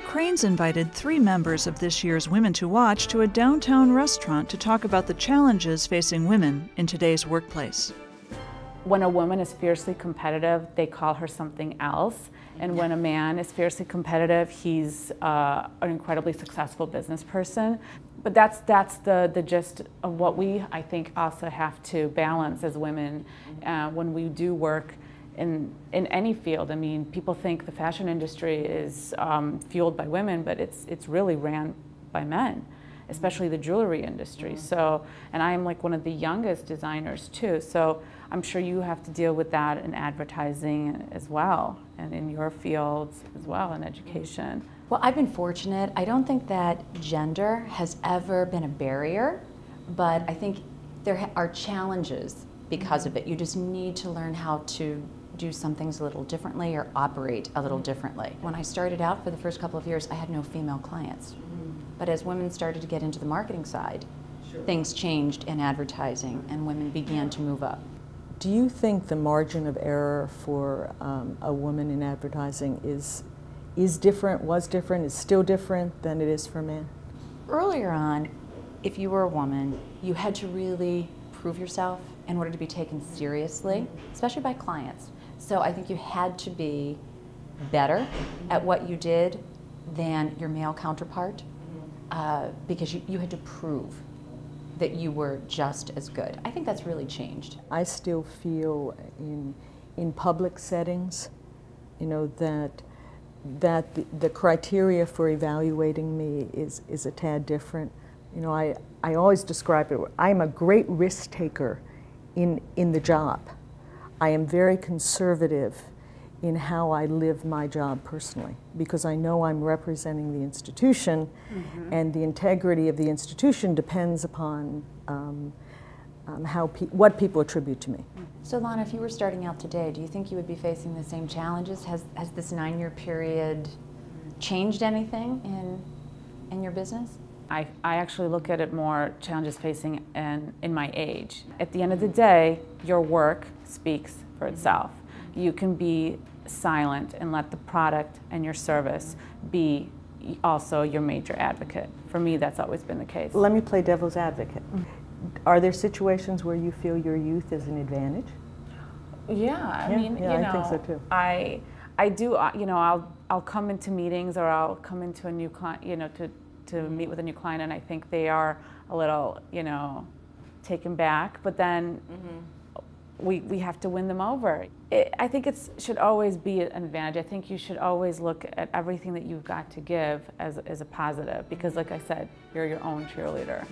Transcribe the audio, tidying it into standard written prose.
Crain's invited 3 members of this year's Women to Watch to a downtown restaurant to talk about the challenges facing women in today's workplace. When a woman is fiercely competitive, they call her something else. And when a man is fiercely competitive, he's an incredibly successful business person. But that's the gist of what we, I think, also have to balance as women when we do work in any field. I mean, people think the fashion industry is fueled by women, but it's really ran by men, especially the jewelry industry. So, and I am like one of the youngest designers too. So I'm sure you have to deal with that in advertising as well, and in your fields as well, in education. Well, I've been fortunate. I don't think that gender has ever been a barrier, but I think there are challenges because of it. You just need to learn how to do some things a little differently or operate a little differently. When I started out for the first couple of years, I had no female clients. But as women started to get into the marketing side, things changed in advertising and women began to move up. Do you think the margin of error for a woman in advertising is different, was different, is still different than it is for men? Earlier on, if you were a woman, you had to really prove yourself in order to be taken seriously, especially by clients. So I think you had to be better at what you did than your male counterpart because you had to prove that you were just as good. I think that's really changed. I still feel in public settings, you know, that the criteria for evaluating me is a tad different. You know, I always describe it, I'm a great risk taker in the job. I am very conservative in how I live my job personally, because I know I'm representing the institution, and the integrity of the institution depends upon what people attribute to me. So Lana, if you were starting out today, do you think you would be facing the same challenges? Has this 9-year period changed anything in your business? I actually look at it more challenges facing in my age. At the end of the day, your work speaks for itself. You can be silent and let the product and your service be also your major advocate. For me, that's always been the case. Let me play devil's advocate. Are there situations where you feel your youth is an advantage? Yeah, I mean, you know, I think so too. I do, you know, I'll come into meetings or I'll come into a new client, you know, to meet with a new client, and I think they are a little, you know, taken back, but then we have to win them over. I think it should always be an advantage. I think you should always look at everything that you've got to give as a positive, because like I said, you're your own cheerleader.